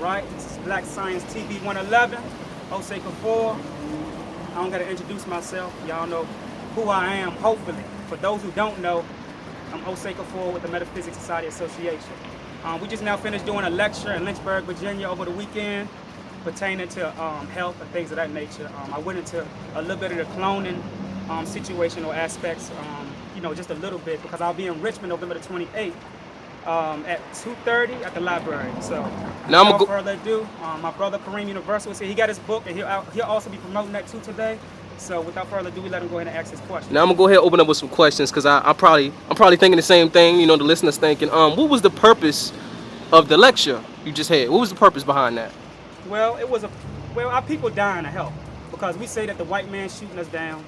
right? This is Black Science TV 111, Osei Kufuor. I don't gotta introduce myself. Y'all know who I am, hopefully. For those who don't know, I'm Osei Kufuor with the Metaphysics Society Association. We just now finished doing a lecture in Lynchburg, Virginia over the weekend pertaining to health and things of that nature. I went into a little bit of the cloning situation or aspects, just a little bit, because I'll be in Richmond November the 28th at 2:30 at the library. So now without further ado, my brother Kareem Universal is here. He got his book, and he'll also be promoting that too today. So without further ado, we let him go ahead and ask his question. Now I'm gonna go ahead and open up with some questions, because I'm probably thinking the same thing. The listeners thinking, what was the purpose of the lecture you just had? What was the purpose behind that? Well, our people dying of help, because we say that the white man's shooting us down.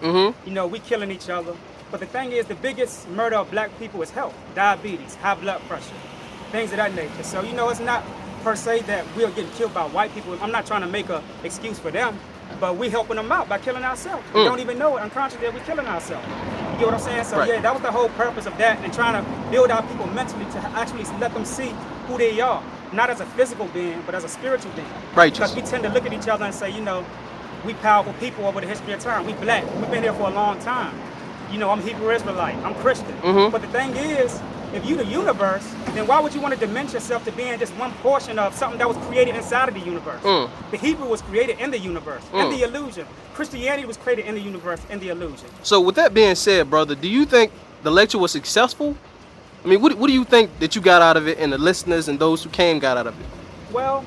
We killing each other. But the thing is, the biggest murder of black people is health, diabetes, high blood pressure, things of that nature. So it's not per se that we're getting killed by white people. I'm not trying to make an excuse for them, but we helping them out by killing ourselves. We don't even know it unconsciously that we're killing ourselves. You get what I'm saying? So right. that was the whole purpose of that, and trying to build our people mentally to actually let them see who they are, not as a physical being, but as a spiritual being. Righteous. Because we tend to look at each other and say, we powerful people over the history of time. We black. We've been here for a long time. I'm Hebrew Israelite. I'm Christian. But the thing is, if you the universe, then why would you want to diminish yourself to being just one portion of something that was created inside of the universe? The Hebrew was created in the universe, in the illusion. Christianity was created in the universe, in the illusion. So with that being said, brother, do you think the lecture was successful? I mean, what do you think that you got out of it, and the listeners and those who came got out of it? Well,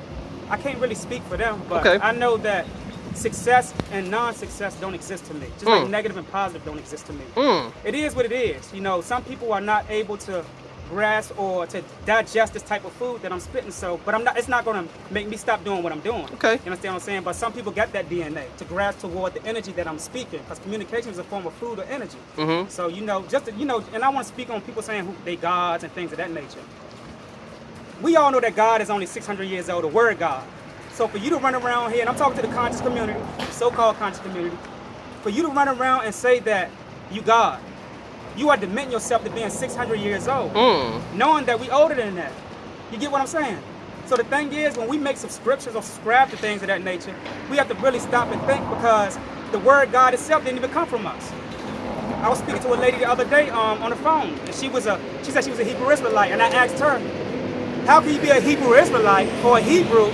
I can't really speak for them, but okay. I know that success and non-success don't exist to me. Just like negative and positive don't exist to me. It is what it is. Some people are not able to grasp or to digest this type of food that I'm spitting. But it's not going to make me stop doing what I'm doing. Okay. You understand what I'm saying? But some people got that DNA to grasp toward the energy that I'm speaking, because communication is a form of food or energy. So and I want to speak on people saying who they gods and things of that nature. We all know that God is only 600 years old, the word God. So for you to run around here, and I'm talking to the conscious community, so-called conscious community, for you to run around and say that you God, you are demeaning yourself to being 600 years old, knowing that we older than that. You get what I'm saying? So the thing is, when we make subscriptions or subscribe to things of that nature, we have to really stop and think, because the word God itself didn't even come from us. I was speaking to a lady the other day on the phone, and she said she was a Hebrew Israelite, and I asked her, how can you be a Hebrew Israelite or a Hebrew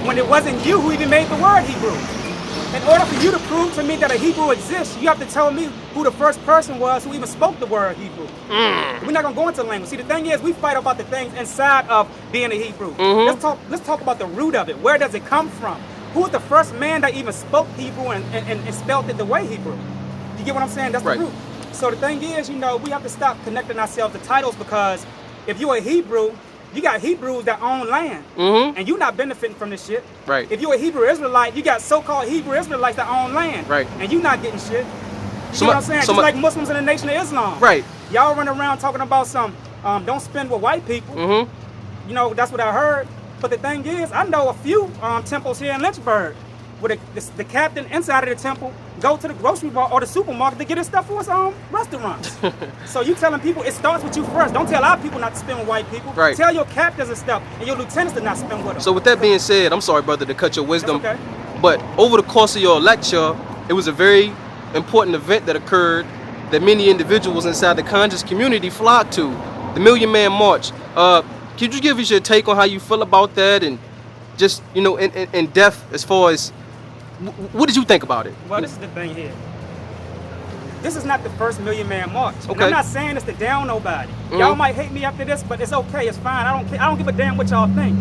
when it wasn't you who even made the word Hebrew? In order for you to prove to me that a Hebrew exists, you have to tell me who the first person was who even spoke the word Hebrew. We're not going to go into language. See, the thing is, we fight about the things inside of being a Hebrew. Let's talk about the root of it. Where does it come from? Who was the first man that even spoke Hebrew and spelled it the way Hebrew? You get what I'm saying? That's the root. So the thing is, we have to stop connecting ourselves to titles, because if you're a Hebrew, you got Hebrews that own land, and you're not benefiting from this shit. Right. If you're a Hebrew Israelite, you got so-called Hebrew Israelites that own land, right, and you're not getting shit. You know what I'm saying? Just like Muslims in the Nation of Islam. Right. Y'all run around talking about don't spend with white people. That's what I heard. But the thing is, I know a few temples here in Lynchburg where the captain inside of the temple go to the grocery bar or the supermarket to get his stuff for his restaurants. So you telling people it starts with you first. Don't tell our people not to spend with white people. Right. Tell your captains and stuff and your lieutenants to not spend with them. So with that being said, I'm sorry, brother, to cut your wisdom. That's okay. But over the course of your lecture, it was a very important event that occurred that many individuals inside the conscious community flocked to, the Million Man March. Could you give us your take on how you feel about that, and just, in depth as far as what did you think about it? Well, this is the thing here. This is not the first Million Man March. Okay. And I'm not saying this to down nobody. Y'all might hate me after this, but it's okay. It's fine. I don't give a damn what y'all think.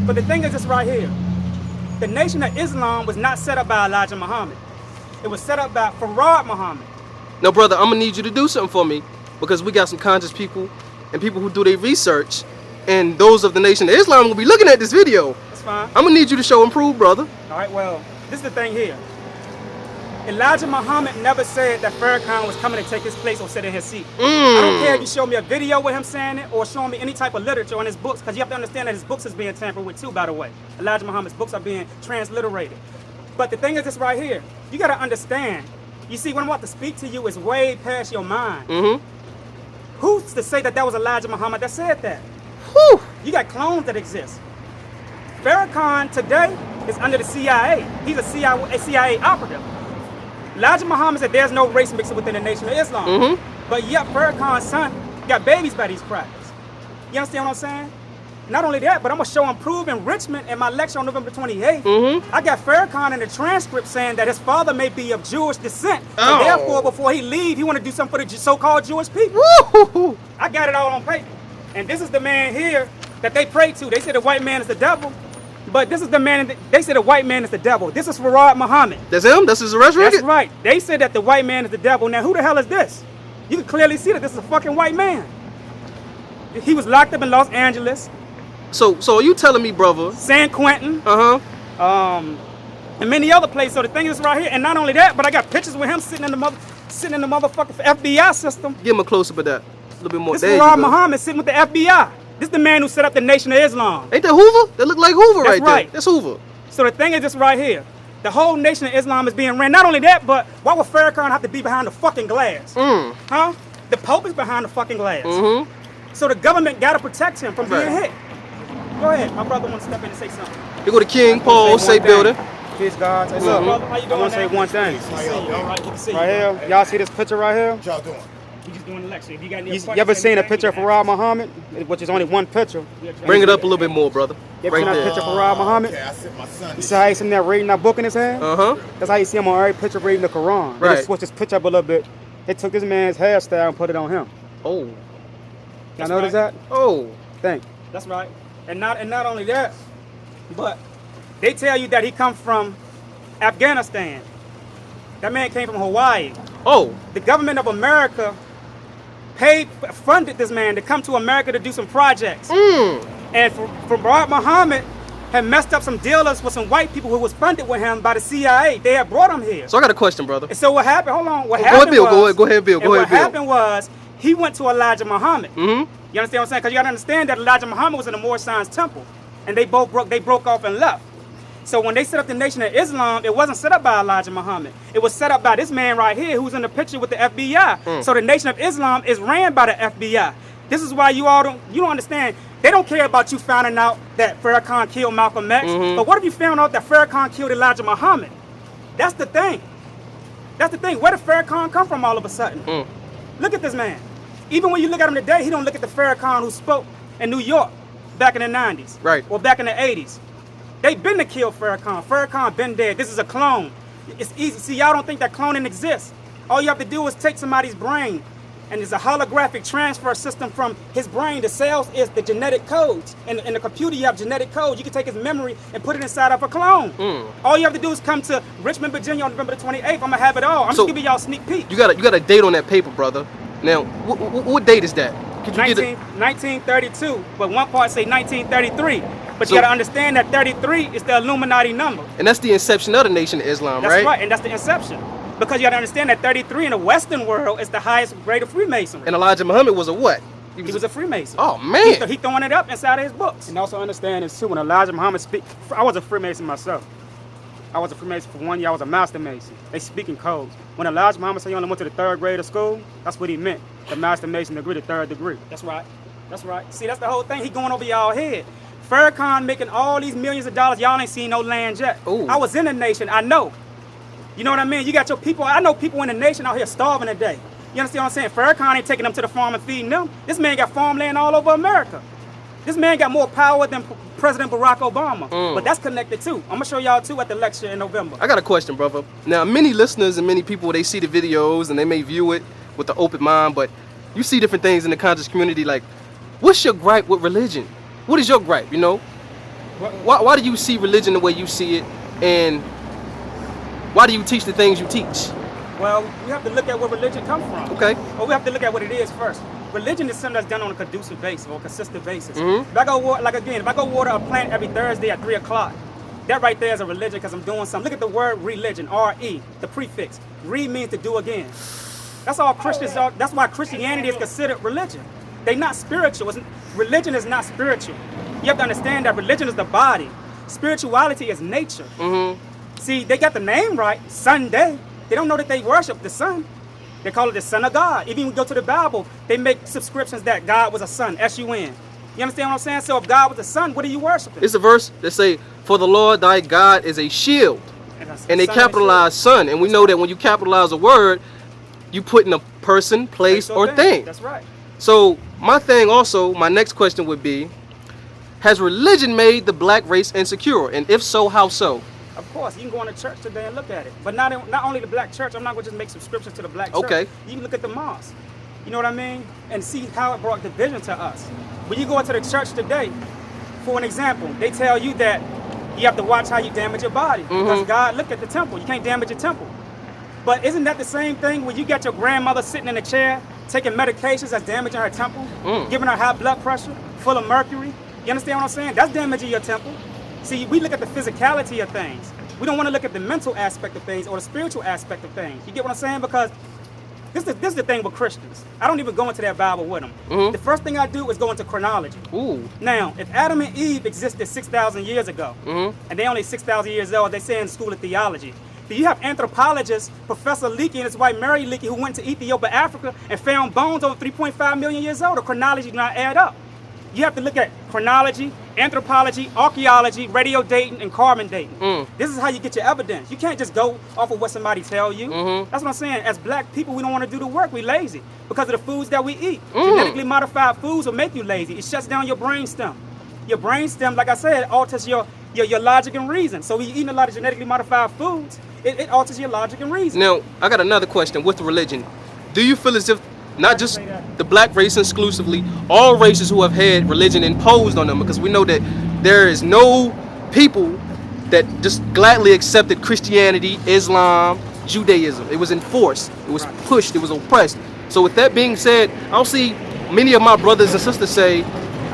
But the thing is this right here. The Nation of Islam was not set up by Elijah Muhammad. It was set up by Farad Muhammad. No, brother, I'm gonna need you to do something for me, because we got some conscious people and people who do their research, and those of the Nation of Islam will be looking at this video. That's fine. I'm gonna need you to show and prove, brother. All right, well, this is the thing here. Elijah Muhammad never said that Farrakhan was coming to take his place or sit in his seat. I don't care if you show me a video with him saying it or show me any type of literature on his books, because you have to understand that his books is being tampered with too, by the way. Elijah Muhammad's books are being transliterated. But the thing is this right here. You got to understand. You see, what I'm about to speak to you is way past your mind. Who's to say that that was Elijah Muhammad that said that? Whew. You got clones that exist. Farrakhan today is under the CIA. He's a CIA operative. Elijah Muhammad said there's no race mixing within the Nation of Islam. But yet Farrakhan's son got babies by these crackers. You understand what I'm saying? Not only that, but I'm going to show him proof enrichment in my lecture on November 28th. I got Farrakhan in the transcript saying that his father may be of Jewish descent. And therefore, before he leave, he want to do something for the so-called Jewish people. I got it all on paper. And this is the man here that they pray to. They say the white man is the devil. But this is the man, they say the white man is the devil. This is Farad Muhammad. That's him? That's his arrest record? That's right. They said that the white man is the devil. Now, who the hell is this? You can clearly see that this is a fucking white man. He was locked up in Los Angeles. So are you telling me, brother? San Quentin. And many other places. So the thing is right here, and not only that, but I got pictures with him sitting in the motherfucking FBI system. Give him a close up of that. A little bit more. This is Farad Muhammad sitting with the FBI. This is the man who set up the Nation of Islam. Ain't that Hoover? That look like Hoover That's right there. That's Hoover. So the thing is this right here. The whole Nation of Islam is being ran. Not only that, but why would Farrakhan have to be behind the fucking glass? Huh? The Pope is behind the fucking glass. So the government got to protect him from being hit. Go ahead. My brother wants to step in and say something. You go to King Paul Osei building. Peace, God. What's up, brother? How you doing? I want to say one thing. Right here. Y'all see this picture right here? What y'all doing? You just doing the lecture. If you got any You ever seen a picture of Farad Muhammad? Which is only one picture. Bring it up a little bit more, brother. You ever seen that picture of Farad Muhammad? Okay, I sent my son. You see how he's sitting there reading that book in his hand? That's how you see him on every picture reading the Quran. They just switched this picture up a little bit. They took this man's hairstyle and put it on him. Oh. Y'all notice that? Oh. Thank you. That's right. And not only that, but they tell you that he come from Afghanistan. That man came from Hawaii. Oh. The government of America funded this man to come to America to do some projects. And Farad Muhammad had messed up some dealers with some white people who was funded with him by the CIA. They had brought him here. So I got a question, brother. And so what happened? Hold on. What Go happened? ahead, Bill. What happened was he went to Elijah Muhammad. You understand what I'm saying? Because you got to understand that Elijah Muhammad was in the Moorish Science Temple, and they broke off and left. So when they set up the Nation of Islam, it wasn't set up by Elijah Muhammad. It was set up by this man right here who's in the picture with the FBI. So the Nation of Islam is ran by the FBI. This is why you don't understand. They don't care about you finding out that Farrakhan killed Malcolm X. But what if you found out that Farrakhan killed Elijah Muhammad? That's the thing. That's the thing. Where did Farrakhan come from all of a sudden? Look at this man. Even when you look at him today, he don't look at the Farrakhan who spoke in New York back in the 90s. Right. Or back in the 80s. They been to kill Farrakhan. Farrakhan been dead. This is a clone. It's easy. See, y'all don't think that cloning exists. All you have to do is take somebody's brain, and there's a holographic transfer system from his brain. The cells is the genetic codes. And in the computer, you have genetic codes. You can take his memory and put it inside of a clone. All you have to do is come to Richmond, Virginia on November the 28th. I'm going to have it all. I'm just giving y'all a sneak peek. You got a date on that paper, brother. Now, what date is that? 1932, but one part say 1933. But you got to understand that 33 is the Illuminati number. And that's the inception of the Nation of Islam, right? That's right, and that's the inception. Because you got to understand that 33 in the Western world is the highest grade of Freemasonry. And Elijah Muhammad was a what? He was a Freemason. Oh, man. He throwing it up inside of his books. And also understand this too, when Elijah Muhammad speak, I was a Freemason myself. I was a Freemason for 1 year. I was a Master Mason. They speak in codes. When Elijah Muhammad said he only went to the 3rd grade of school, that's what he meant. The Master Mason degree, the 3rd degree. That's right. That's right. See, that's the whole thing. He going over y'all head. Farrakhan making all these millions of dollars. Y'all ain't seen no land yet. Ooh. I was in the nation. I know. You know what I mean? You got your people. I know people in the nation out here starving today. You understand what I'm saying? Farrakhan ain't taking them to the farm and feeding them. This man got farmland all over America. This man got more power than President Barack Obama. But that's connected too. I'm going to show y'all too at the lecture in November. I got a question, brother. Now, many listeners and many people, they see the videos and they may view it with an open mind, but you see different things in the conscious community. Like, what's your gripe with religion? What is your gripe, you know? Why do you see religion the way you see it? And why do you teach the things you teach? Well, we have to look at where religion comes from. Okay. Well, we have to look at what it is first. Religion is something that's done on a conducive basis or a consistent basis. If I go water a plant every Thursday at 3 o'clock, that right there is a religion because I'm doing something. Look at the word religion, R-E, the prefix. Re means to do again. That's all Christians are. That's why Christianity is considered religion. They're not spiritual. Religion is not spiritual. You have to understand that religion is the body. Spirituality is nature. See, they got the name right, Sunday. They don't know that they worship the sun. They call it the Son of God. Even when you go to the Bible, they make subscriptions that God was a son, S-U-N. You understand what I'm saying? So if God was the sun, what are you worshiping? It's a verse that say, "For the Lord thy God is a shield," and they capitalize "son," and we know that when you capitalize a word, you put in a person, place, or thing. That's right. So my thing also, my next question would be, has religion made the black race insecure? And if so, how so? Of course, you can go into church today and look at it. But not only the black church, I'm not going to just make subscriptions to the black church. Okay. You can look at the mosque. You know what I mean? And see how it brought division to us. When you go into the church today, for an example, they tell you that you have to watch how you damage your body. Because God looked at the temple. You can't damage your temple. But isn't that the same thing when you got your grandmother sitting in a chair, taking medications that's damaging her temple, giving her high blood pressure, full of mercury? You understand what I'm saying? That's damaging your temple. See, we look at the physicality of things. We don't want to look at the mental aspect of things or the spiritual aspect of things. You get what I'm saying? Because this is the thing with Christians. I don't even go into their Bible with them. The first thing I do is go into chronology. Ooh. Now, if Adam and Eve existed 6,000 years ago, and they only 6,000 years old, they say in School of Theology, do you have anthropologists, Professor Leakey and his wife Mary Leakey, who went to Ethiopia, Africa, and found bones over 3.5 million years old? The chronology do not add up. You have to look at chronology, anthropology, archaeology, radio dating, and carbon dating. This is how you get your evidence. You can't just go off of what somebody tell you. That's what I'm saying. As black people, we don't want to do the work. We lazy because of the foods that we eat. Genetically modified foods will make you lazy. It shuts down your brainstem. Your brainstem, like I said, alters your logic and reason. So when you're eating a lot of genetically modified foods, it alters your logic and reason. Now, I got another question with religion. Do you feel as if not just the black race exclusively, all races who have had religion imposed on them, because we know that there is no people that just gladly accepted Christianity, Islam, Judaism. It was enforced, it was pushed, it was oppressed. So with that being said, I'll see many of my brothers and sisters say,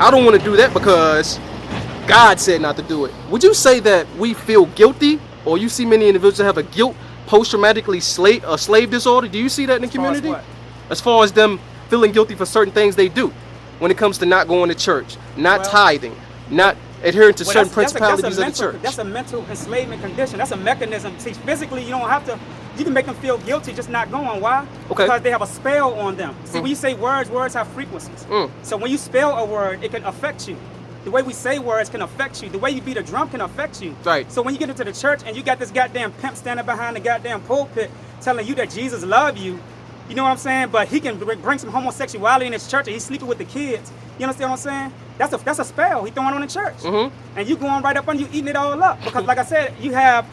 I don't want to do that because God said not to do it. Would you say that we feel guilty, or you see many individuals that have a guilt post-traumatically slave disorder? Do you see that in the community? As far as them feeling guilty for certain things they do when it comes to not going to church, not tithing, not adhering to certain principalities of the church. That's a mental enslavement condition. That's a mechanism. See, physically, you don't have to, you can make them feel guilty just not going. Why? Okay. Because they have a spell on them. See, when you say words have frequencies. So when you spell a word, it can affect you. The way we say words can affect you. The way you beat a drum can affect you. Right. So when you get into the church and you got this goddamn pimp standing behind the goddamn pulpit telling you that Jesus loves you, you know what I'm saying? But he can bring some homosexuality in his church and he's sleeping with the kids. You understand what I'm saying? That's a spell he throwing on the church. And you going right up on you eating it all up. Because like I said, you have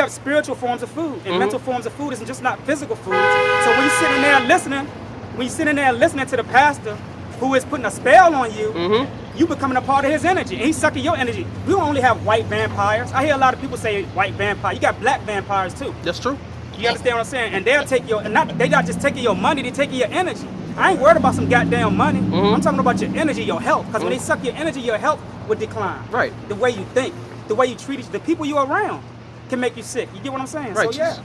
spiritual forms of food and mental forms of food. It's just not physical food. So when you're sitting there listening to the pastor who is putting a spell on you, you becoming a part of his energy. And he's sucking your energy. We don't only have white vampires. I hear a lot of people say white vampire. You got black vampires too. That's true. You understand what I'm saying? And they'll take your, they not just taking your money, they taking your energy. I ain't worried about some goddamn money. I'm talking about your energy, your health. Because when they suck your energy, your health would decline. Right. The way you think, the way you treat the people you're around can make you sick. You get what I'm saying? Right. So yeah.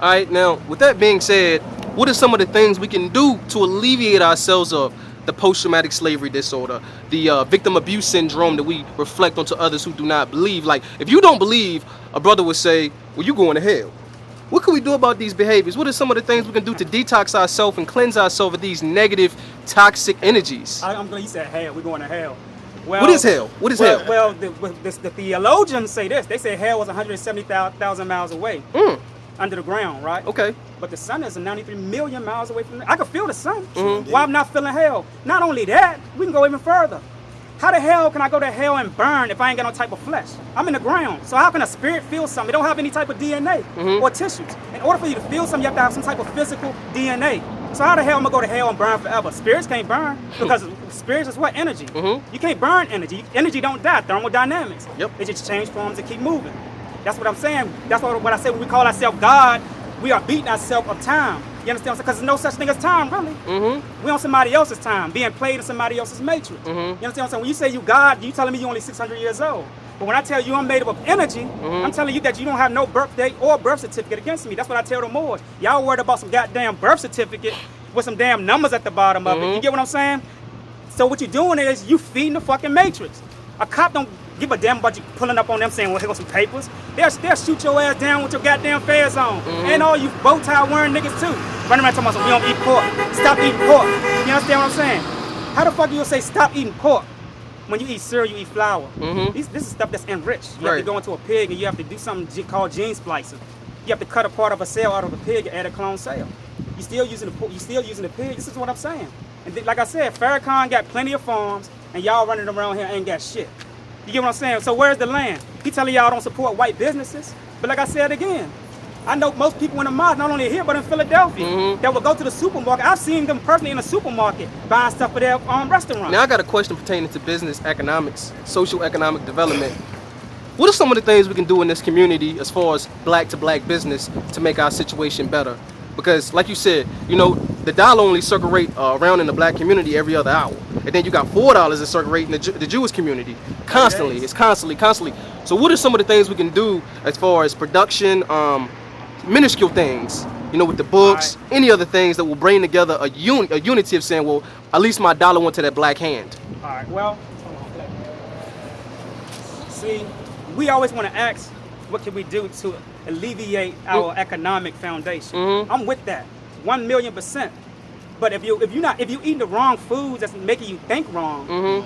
All right. Now, with that being said, what are some of the things we can do to alleviate ourselves of the post-traumatic slavery disorder, the victim abuse syndrome that we reflect onto others who do not believe? Like, if you don't believe, a brother would say, well, you're going to hell. What can we do about these behaviors? What are some of the things we can do to detox ourselves and cleanse ourselves of these negative, toxic energies? I'm glad you said hell. We're going to hell. Well, what is hell? What is hell? Well, the theologians say this. They say hell was 170,000 miles away under the ground, right? Okay. But the sun is 93 million miles away from there. I can feel the sun. Why I'm not feeling hell? Not only that, we can go even further. How the hell can I go to hell and burn if I ain't got no type of flesh? I'm in the ground. So how can a spirit feel something? It don't have any type of DNA or tissues. In order for you to feel something, you have to have some type of physical DNA. So how the hell am I going to go to hell and burn forever? Spirits can't burn because spirits is what? Energy. You can't burn energy. Energy don't die. Thermodynamics. Yep. They just change forms and keep moving. That's what I'm saying. That's what I say when we call ourselves God. We are beating ourselves of time. You understand what I'm saying? Because there's no such thing as time, really. We on somebody else's time, being played in somebody else's matrix. You understand what I'm saying? When you say you God, you telling me you only 600 years old. But when I tell you I'm made up of energy, I'm telling you that you don't have no birth date or birth certificate against me. That's what I tell the Moors. Y'all worried about some goddamn birth certificate with some damn numbers at the bottom of it. You get what I'm saying? So what you're doing is you feeding the fucking matrix. A cop don't give a damn about you pulling up on them saying, well, here go some papers. They'll shoot your ass down with your goddamn fez on. And all you bow tie wearing niggas too. Running around talking about we don't eat pork. Stop eating pork. You understand what I'm saying? How the fuck you gonna say stop eating pork? when you eat cereal, you eat flour. Mhm. This is stuff that's enriched. You have Right. to go into a pig and you have to do something called gene splicing. You have to cut a part of a cell out of a pig and add a clone cell. You still using the pig. This is what I'm saying. And then, like I said, Farrakhan got plenty of farms, and y'all running around here ain't got shit. You get what I'm saying? So where's the land? He telling y'all don't support white businesses, but like I said again, I know most people in the mosque, not only here but in Philadelphia, that will go to the supermarket. I've seen them personally in the supermarket buying stuff for their restaurant. Now I got a question pertaining to business economics, social economic development. What are some of the things we can do in this community as far as black to black business to make our situation better? Because like you said, you know, the dollar only circulate around in the black community every other hour. And then you got $4 that circulate in the Jewish community constantly. It's constantly. So what are some of the things we can do as far as production, minuscule things, you know, with the books, any other things that will bring together a unity of saying, well, at least my dollar went to that black hand. All right, well, see, we always want to ask, what can we do to alleviate our economic foundation? I'm with that, 1,000,000%. But if you eating the wrong foods that's making you think wrong,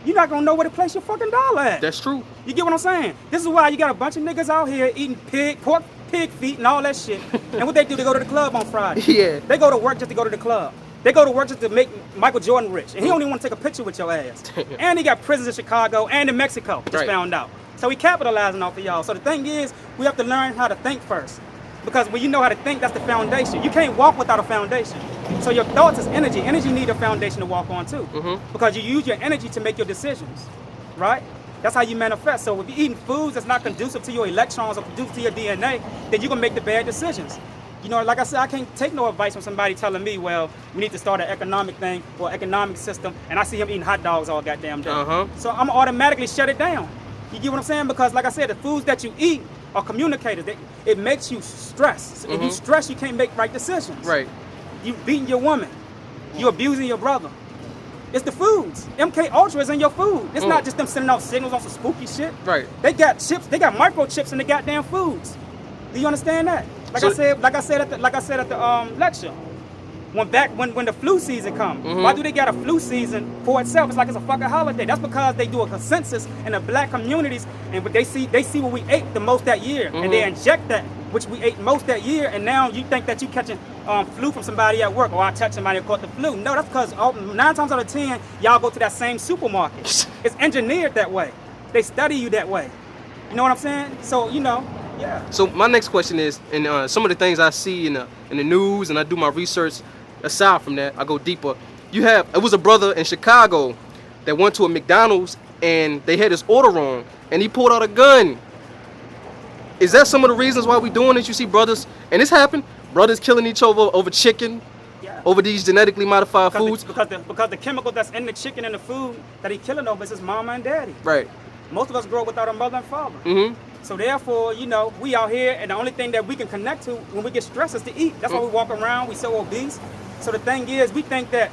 you're not gonna know where to place your fucking dollar at. That's true. You get what I'm saying? This is why you got a bunch of niggas out here eating pork, pig feet, and all that shit. And what they do, they go to the club on Friday. Yeah. They go to work just to go to the club. They go to work just to make Michael Jordan rich, and he don't even want to take a picture with your ass. And he got prisons in Chicago and in Mexico. Just found out. So he capitalizing off of y'all. So the thing is, we have to learn how to think first. Because when you know how to think, that's the foundation. You can't walk without a foundation. So your thoughts is energy. Energy need a foundation to walk on too. Because you use your energy to make your decisions, right? That's how you manifest. So if you're eating foods that's not conducive to your electrons or conducive to your DNA, then you're gonna make the bad decisions. You know, like I said, I can't take no advice from somebody telling me, well, we need to start an economic thing or economic system, and I see him eating hot dogs all goddamn day. So I'm automatically shut it down. You get what I'm saying? Because like I said, the foods that you eat are communicators. It makes you stress. If you stress, you can't make right decisions. Right. You beating your woman. You abusing your brother. It's the foods. MK Ultra is in your food. It's not just them sending out signals on some spooky shit. Right. They got chips. They got microchips in the goddamn foods. Do you understand that? Like I said at the lecture. When the flu season comes, why do they got a flu season for itself? It's like it's a fucking holiday. That's because they do a consensus in the black communities, and they see what we ate the most that year, and they inject that which we ate most that year. And now you think that you catching flu from somebody at work, or I touch somebody who caught the flu. No, that's because 9 times out of 10 y'all go to that same supermarket. It's engineered that way. They study you that way. You know what I'm saying? So you know. Yeah. So my next question is, and some of the things I see in the news, and I do my research. Aside from that, I go deeper. It was a brother in Chicago that went to a McDonald's and they had his order wrong, and he pulled out a gun. Is that some of the reasons why we doing this? You see brothers, and this happened, brothers killing each other over chicken, over these genetically modified foods. Because the chemical that's in the chicken and the food that he killing over is his mama and daddy. Right. Most of us grow up without a mother and father. So therefore, you know, we out here, and the only thing that we can connect to when we get stressed is to eat. That's why we walk around, we so obese. So the thing is, we think that,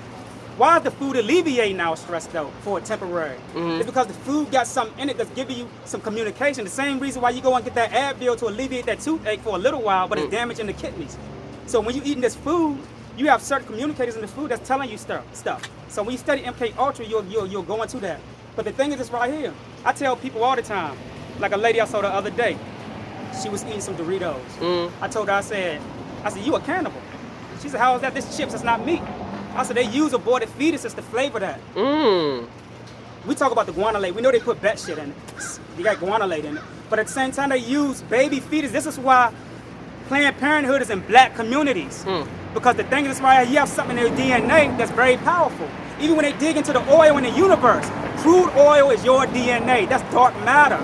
why is the food alleviating our stress though, for a temporary? It's because the food got something in it that's giving you some communication. The same reason why you go and get that Advil to alleviate that toothache for a little while, but it's damaging the kidneys. So when you're eating this food, you have certain communicators in the food that's telling you stuff. So when you study MK Ultra, you'll go into that. But the thing is this right here. I tell people all the time, like a lady I saw the other day, she was eating some Doritos. I told her, I said, you a cannibal. She said, how is that? This chips, it's not meat. I said, they use aborted fetuses to flavor that. We talk about the guanylate. We know they put bat shit in it. They got guanylate in it. But at the same time, they use baby fetus. This is why Planned Parenthood is in black communities. Because the thing is, right, you have something in their DNA that's very powerful. Even when they dig into the oil in the universe, crude oil is your DNA. That's dark matter.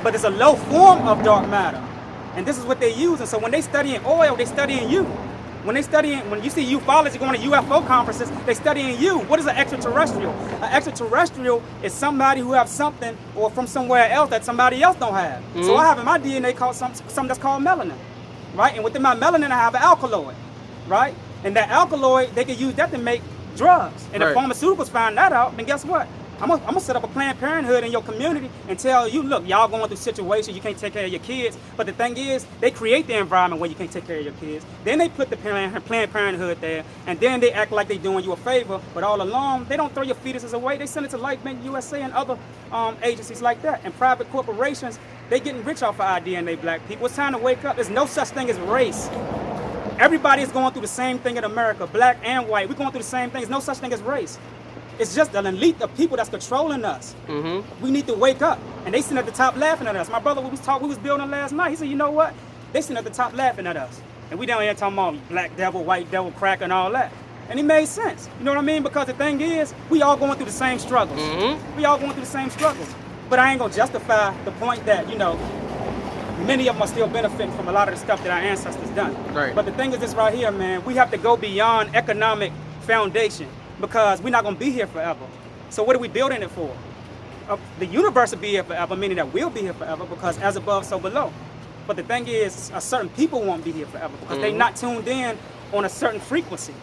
But it's a low form of dark matter. And this is what they use. And so when they studying oil, they studying you. When you see ufology going to UFO conferences, they studying you. What is an extraterrestrial? An extraterrestrial is somebody who have something or from somewhere else that somebody else don't have. So I have in my DNA called something that's called melanin, right? And within my melanin, I have an alkaloid, right? And that alkaloid, they can use that to make drugs. And if pharmaceuticals find that out, then guess what? I'm gonna set up a Planned Parenthood in your community and tell you, look, y'all going through situations you can't take care of your kids. But the thing is, they create the environment where you can't take care of your kids. Then they put the Planned Parenthood there, and then they act like they doing you a favor. But all along, they don't throw your fetuses away. They send it to Life Bank USA and other agencies like that. And private corporations, they getting rich off of our DNA, black people. It's time to wake up. There's no such thing as race. Everybody is going through the same thing in America, black and white. We're going through the same thing. There's no such thing as race. It's just an elite of people that's controlling us. We need to wake up. And they sitting at the top laughing at us. My brother, we was building last night. He said, you know what? They sitting at the top laughing at us. And we down here talking about black devil, white devil, crack, and all that. And it made sense. You know what I mean? Because the thing is, we all going through the same struggles. We all going through the same struggles. But I ain't gonna justify the point that, you know, many of them are still benefiting from a lot of the stuff that our ancestors done. Right. But the thing is this right here, man, we have to go beyond economic foundation because we're not gonna be here forever. So what are we building it for? The universe will be here forever, meaning that we'll be here forever because as above, so below. But the thing is, certain people won't be here forever because they're not tuned in on a certain frequency.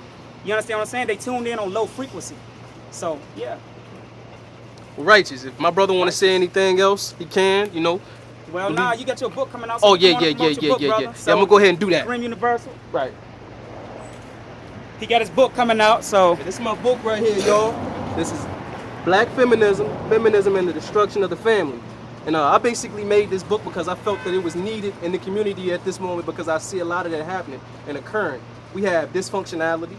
You understand what I'm saying? They tuned in on low frequency. So, yeah. Righteous. If my brother want to say anything else, he can, you know. Well, nah, you got your book coming out. So Oh, you yeah. wanna promote your book, brother. Yeah, I'm going to go ahead and do that. Dream Universal. Right. He got his book coming out, so. This is my book right here, y'all. This is Black Feminism, Feminism and the Destruction of the Family. And I basically made this book because I felt that it was needed in the community at this moment because I see a lot of that happening and occurring. We have dysfunctionality.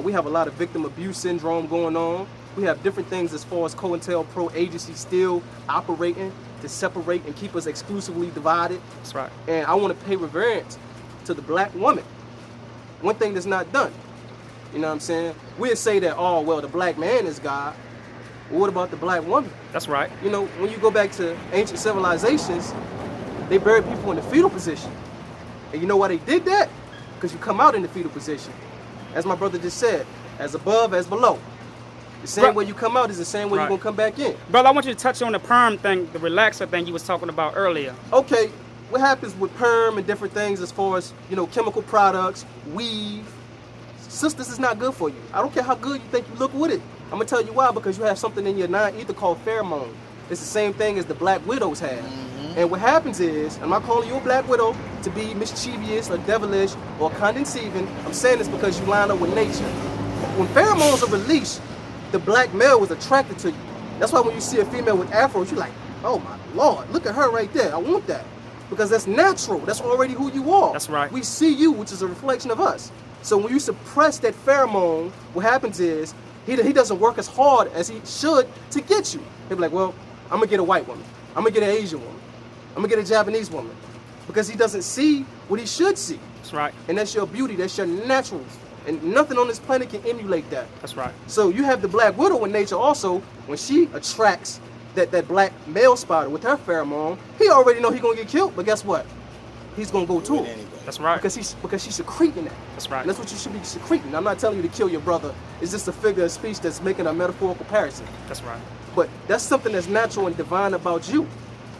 We have a lot of victim abuse syndrome going on. We have different things as far as COINTELPRO agencies still operating to separate and keep us exclusively divided. That's right. And I want to pay reverence to the black woman. One thing that's not done. You know what I'm saying? We'll say that, oh, well, the black man is God. Well, what about the black woman? That's right. You know, when you go back to ancient civilizations, they buried people in the fetal position. And you know why they did that? Because you come out in the fetal position. As my brother just said, as above, as below. The same way you come out is the same way you're going to come back in. Brother, I want you to touch on the perm thing, the relaxer thing you was talking about earlier. Okay, what happens with perm and different things as far as, you know, chemical products, weave, sisters, is not good for you. I don't care how good you think you look with it. I'm going to tell you why, because you have something in your non-ether called pheromone. It's the same thing as the black widows have. And what happens is, I'm not calling you a black widow to be mischievous or devilish or condescending. I'm saying this because you line up with nature. When pheromones are released, the black male was attracted to you. That's why when you see a female with afros, you're like, oh my Lord, look at her right there. I want that. Because that's natural. That's already who you are. That's right. We see you, which is a reflection of us. So when you suppress that pheromone, what happens is, he doesn't work as hard as he should to get you. He'll be like, well, I'm going to get a white woman. I'm going to get an Asian woman. I'm going to get a Japanese woman. Because he doesn't see what he should see. That's right. And that's your beauty. That's your natural. And nothing on this planet can emulate that. That's right. So you have the black widow in nature also. When she attracts that black male spider with her pheromone, he already know he's going to get killed. But guess what? He's going to go too. That's right. Because she's secreting that. That's right. And that's what you should be secreting. I'm not telling you to kill your brother. It's just a figure of speech that's making a metaphorical comparison. That's right. But that's something that's natural and divine about you.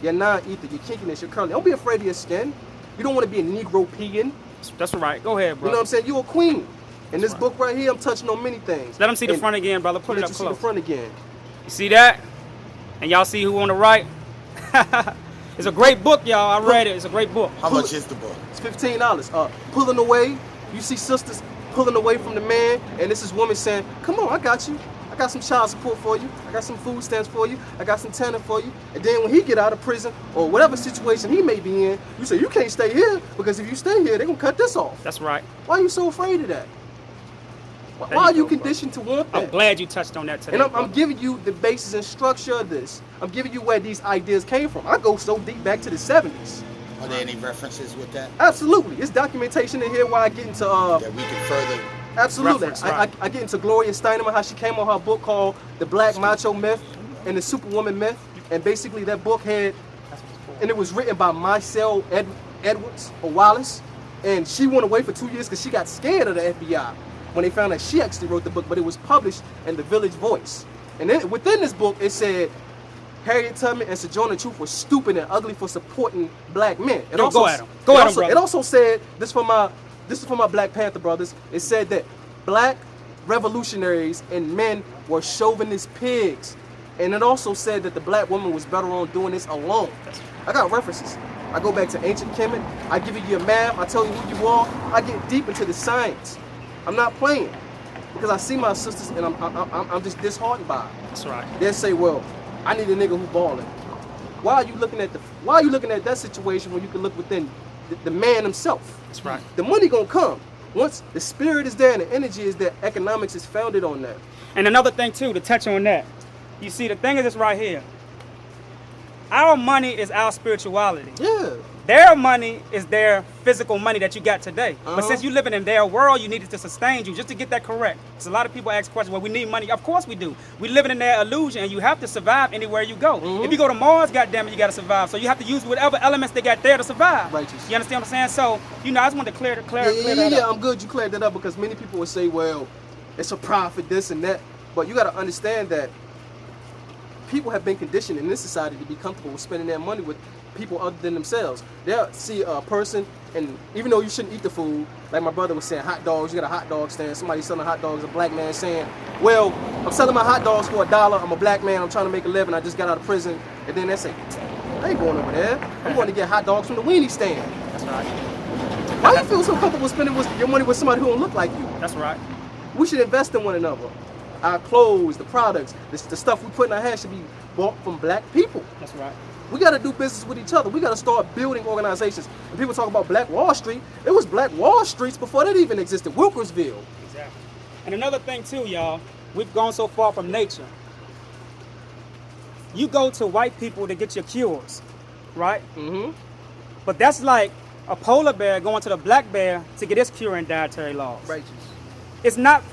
Your non-ether, your kinkiness, your curly. Don't be afraid of your skin. You don't want to be a Negro peon. That's right. Go ahead, bro. You know what I'm saying? You're a queen. In this book right here, I'm touching on many things. Let them see the front again, brother. Put it Let up you see close. the front again. You see that? And y'all see who on the right? It's a great book, y'all. I read it. It's a great book. How much is the book? It's $15. Pulling away. You see sisters pulling away from the man, and this is woman saying, come on, I got you. I got some child support for you. I got some food stamps for you. I got some tanning for you. And then when he get out of prison or whatever situation he may be in, you say, you can't stay here because if you stay here, they're going to cut this off. That's right. Why are you so afraid of that? Why are you conditioned to want that? I'm glad you touched on that today. And I'm giving you the basis and structure of this. I'm giving you where these ideas came from. I go so deep back to the 70s. Are there any references with that? Absolutely. It's documentation in here where I get into... that we can further... Absolutely. Reference, right. I get into Gloria Steinem, how she came on her book called The Black Macho Myth and the Superwoman Myth. And basically that book had... And it was written by Marcel Edwards or Wallace. And she went away for 2 years because she got scared of the FBI when they found that she actually wrote the book, but it was published in the Village Voice. And then within this book, it said Harriet Tubman and Sojourner Truth were stupid and ugly for supporting black men. It also, go at them. Go at them, brother. It also said, this is for my Black Panther brothers, it said that black revolutionaries and men were chauvinist pigs. And it also said that the black woman was better on doing this alone. I got references. I go back to ancient Kemet. I give you your math. I tell you who you are. I get deep into the science. I'm not playing because I see my sisters and I'm just disheartened by it. That's right. They'll say, well, I need a nigga who ballin'. Why are you looking at that situation when you can look within the man himself? That's right. The money gonna come. Once the spirit is there and the energy is there, economics is founded on that. And another thing too, to touch on that, you see the thing is this right here. Our money is our spirituality. Yeah. Their money is their physical money that you got today. But Uh-huh. since you living in their world, you need it to sustain you. Just to get that correct. Because a lot of people ask questions, well, we need money. Of course we do. We living in their illusion, and you have to survive anywhere you go. Mhm. If you go to Mars, goddammit, you got to survive. So you have to use whatever elements they got there to survive. Righteous. You understand what I'm saying? So, I just wanted to clear Yeah, that up. I'm good you cleared that up because many people would say, well, it's a profit, this and that. But you got to understand that people have been conditioned in this society to be comfortable with spending their money with people other than themselves. They'll see a person, and even though you shouldn't eat the food, like my brother was saying, hot dogs, you got a hot dog stand, somebody selling hot dogs, a black man saying, well, I'm selling my hot dogs for $1, I'm a black man, I'm trying to make a living, I just got out of prison. And then they say, I ain't going over there, I'm going to get hot dogs from the weenie stand. That's right. Why you feel so comfortable spending your money with somebody who don't look like you? That's right. We should invest in one another. Our clothes, the products, the stuff we put in our hands should be bought from black people. That's right. We got to do business with each other. We got to start building organizations. When people talk about Black Wall Street, it was Black Wall Streets before that even existed. Wilkersville. Exactly. And another thing too, y'all, we've gone so far from nature. You go to white people to get your cures, right? Mm-hmm. But that's like a polar bear going to the black bear to get its cure in dietary laws. Righteous. It's not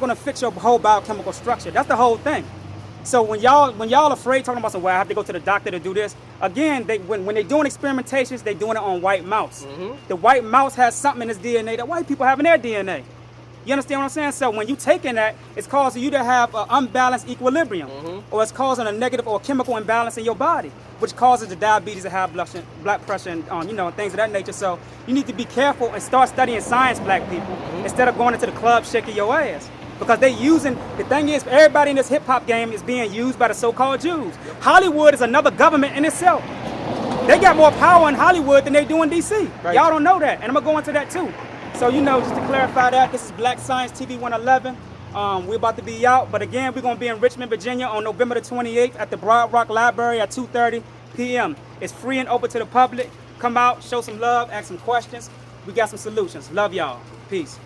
going to fit your whole biochemical structure. That's the whole thing. So when y'all afraid talking about, well, I have to go to the doctor to do this, again, when they're doing experimentations, they're doing it on white mouse. Mm-hmm. The white mouse has something in its DNA that white people have in their DNA. You understand what I'm saying? So when you taking that, it's causing you to have an unbalanced equilibrium, or it's causing a negative or chemical imbalance in your body, which causes the diabetes and high blood pressure and things of that nature. So you need to be careful and start studying science, black people, instead of going into the club shaking your ass. Because the thing is, everybody in this hip hop game is being used by the so-called Jews. Hollywood is another government in itself. They got more power in Hollywood than they do in DC. Right. Y'all don't know that, and I'm gonna go into that too. So just to clarify that, this is Black Science TV 111. We're about to be out, but again, we're gonna be in Richmond, Virginia on November the 28th at the Broad Rock Library at 2:30 p.m. It's free and open to the public. Come out, show some love, ask some questions. We got some solutions. Love y'all. Peace.